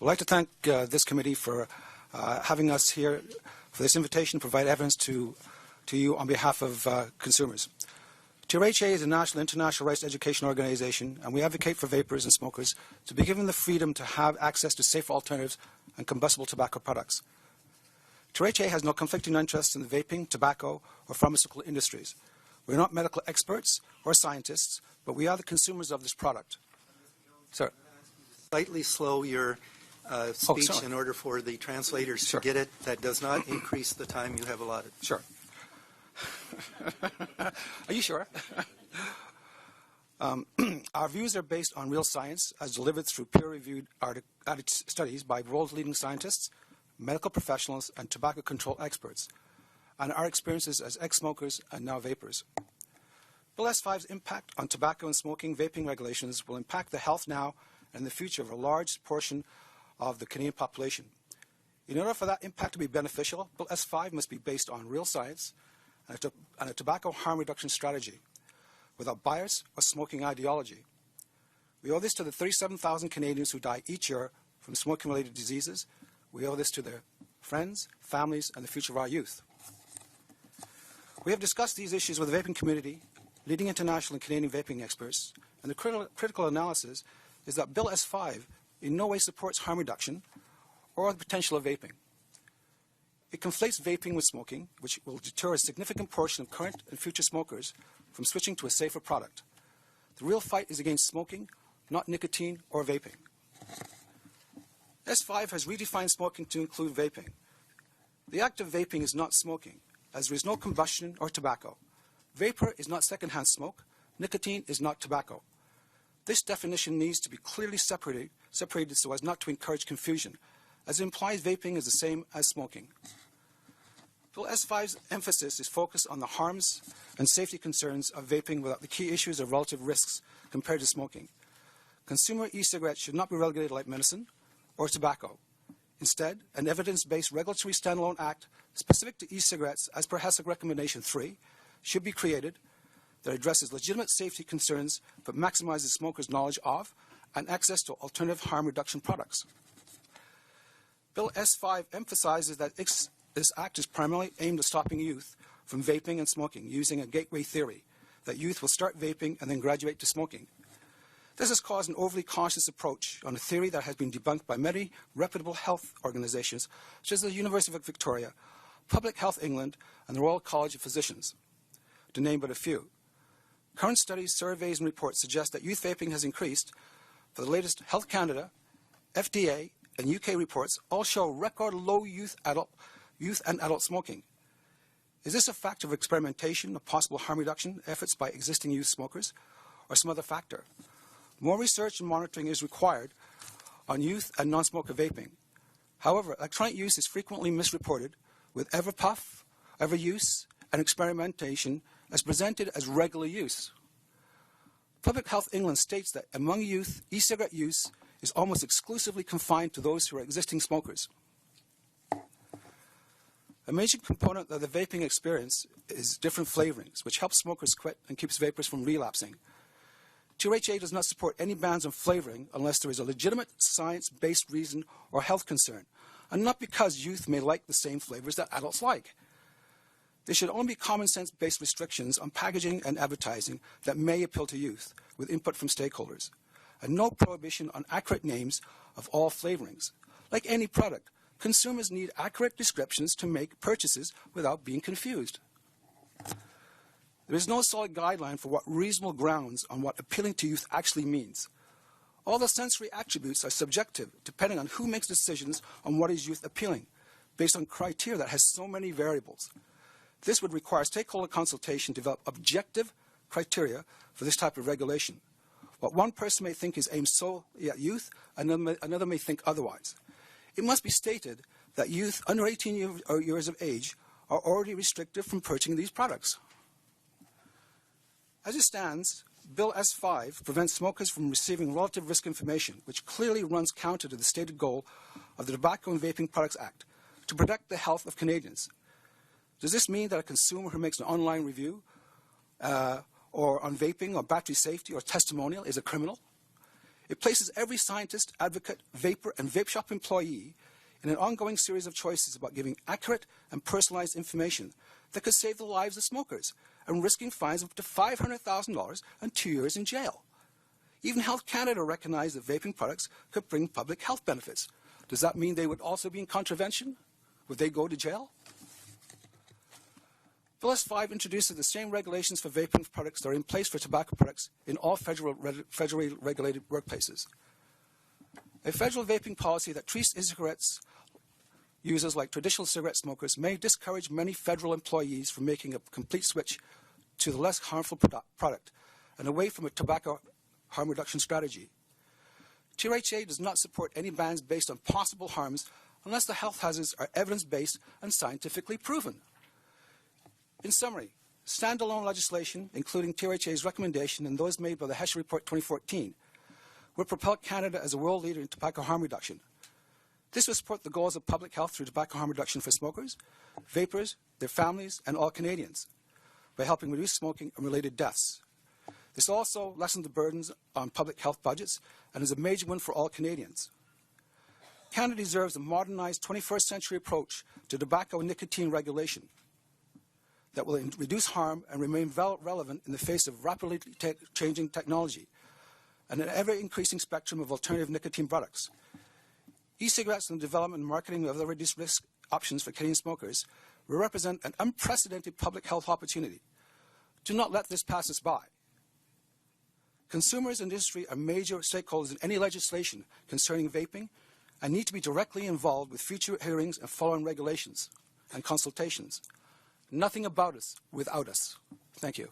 I'd like to thank this committee for having us here for this invitation to provide evidence to you on behalf of consumers. TRHA is a national international rights education organization, and we advocate for vapers and smokers to be given the freedom to have access to safer alternatives and combustible tobacco products. TRHA has no conflicting interests in the vaping, tobacco, or pharmaceutical industries. We're not medical experts or scientists, but we are the consumers of this product. Sir. Slightly slow your speech in order for the translators to get it. That does not increase the time you have allotted. Sure. Are you sure? Our views are based on real science as delivered through peer-reviewed studies by world-leading scientists, medical professionals, and tobacco control experts, and our experiences as ex-smokers and now vapers. Bill S5's impact on tobacco and smoking vaping regulations will impact the health now and the future of a large portion of the Canadian population. In order for that impact to be beneficial, Bill S5 must be based on real science and a tobacco harm reduction strategy without bias or smoking ideology. We owe this to the 37,000 Canadians who die each year from smoking-related diseases. We owe this to their friends, families, and the future of our youth. We have discussed these issues with the vaping community, leading international and Canadian vaping experts, and the critical analysis is that Bill S5 in no way supports harm reduction or the potential of vaping. It conflates vaping with smoking, which will deter a significant portion of current and future smokers from switching to a safer product. The real fight is against smoking, not nicotine or vaping. S5 has redefined smoking to include vaping. The act of vaping is not smoking, as there is no combustion or tobacco. Vapor is not secondhand smoke. Nicotine is not tobacco. This definition needs to be clearly separated so as not to encourage confusion, as it implies vaping is the same as smoking. Bill S5's emphasis is focused on the harms and safety concerns of vaping without the key issues of relative risks compared to smoking. Consumer e-cigarettes should not be relegated like medicine or tobacco. Instead, an evidence-based regulatory standalone act specific to e-cigarettes, as per ASSOC Recommendation 3, should be created that addresses legitimate safety concerns but maximizes smokers' knowledge of and access to alternative harm reduction products. Bill S5 emphasizes that this act is primarily aimed at stopping youth from vaping and smoking using a gateway theory, that youth will start vaping and then graduate to smoking. This has caused an overly cautious approach on a theory that has been debunked by many reputable health organizations, such as the University of Victoria, Public Health England, and the Royal College of Physicians, to name but a few. Current studies, surveys, and reports suggest that youth vaping has increased. For the latest Health Canada, FDA, and UK reports all show record low youth and adult smoking. Is this a factor of experimentation of possible harm reduction efforts by existing youth smokers, or some other factor? More research and monitoring is required on youth and non-smoker vaping. However, electronic use is frequently misreported, with everpuff, overuse, and experimentation as presented as regular use. Public Health England states that among youth, e-cigarette use is almost exclusively confined to those who are existing smokers. A major component of the vaping experience is different flavorings, which helps smokers quit and keeps vapers from relapsing. TRHA does not support any bans on flavoring unless there is a legitimate science-based reason or health concern, and not because youth may like the same flavors that adults like. There should only be common sense-based restrictions on packaging and advertising that may appeal to youth, with input from stakeholders, and no prohibition on accurate names of all flavorings. Like any product, consumers need accurate descriptions to make purchases without being confused. There is no solid guideline for what reasonable grounds on what appealing to youth actually means. All the sensory attributes are subjective, depending on who makes decisions on what is youth appealing, based on criteria that has so many variables. This would require stakeholder consultation to develop objective criteria for this type of regulation. What one person may think is aimed solely at youth, another may think otherwise. It must be stated that youth under 18 years of age are already restricted from purchasing these products. As it stands, Bill S5 prevents smokers from receiving relative risk information, which clearly runs counter to the stated goal of the Tobacco and Vaping Products Act, to protect the health of Canadians. Does this mean that a consumer who makes an online review or on vaping or battery safety or testimonial is a criminal? It places every scientist, advocate, vapor, and vape shop employee in an ongoing series of choices about giving accurate and personalized information that could save the lives of smokers and risking fines of up to $500,000 and 2 years in jail. Even Health Canada recognized that vaping products could bring public health benefits. Does that mean they would also be in contravention? Would they go to jail? Bill S5 introduces the same regulations for vaping products that are in place for tobacco products in all federally regulated workplaces. A federal vaping policy that treats e-cigarettes users like traditional cigarette smokers may discourage many federal employees from making a complete switch to the less harmful product and away from a tobacco harm reduction strategy. TRHA does not support any bans based on possible harms unless the health hazards are evidence-based and scientifically proven. In summary, standalone legislation, including TRHA's recommendation and those made by the Hesher Report 2014, would propel Canada as a world leader in tobacco harm reduction. This would support the goals of public health through tobacco harm reduction for smokers, vapors, their families, and all Canadians by helping reduce smoking and related deaths. This also lessens the burdens on public health budgets and is a major win for all Canadians. Canada deserves a modernized 21st century approach to tobacco and nicotine regulation that will reduce harm and remain relevant in the face of rapidly changing technology and an ever-increasing spectrum of alternative nicotine products. E-cigarettes and the development and marketing of other reduced risk options for Canadian smokers will represent an unprecedented public health opportunity. Do not let this pass us by. Consumers and industry are major stakeholders in any legislation concerning vaping and need to be directly involved with future hearings and following regulations and consultations. Nothing about us without us. Thank you.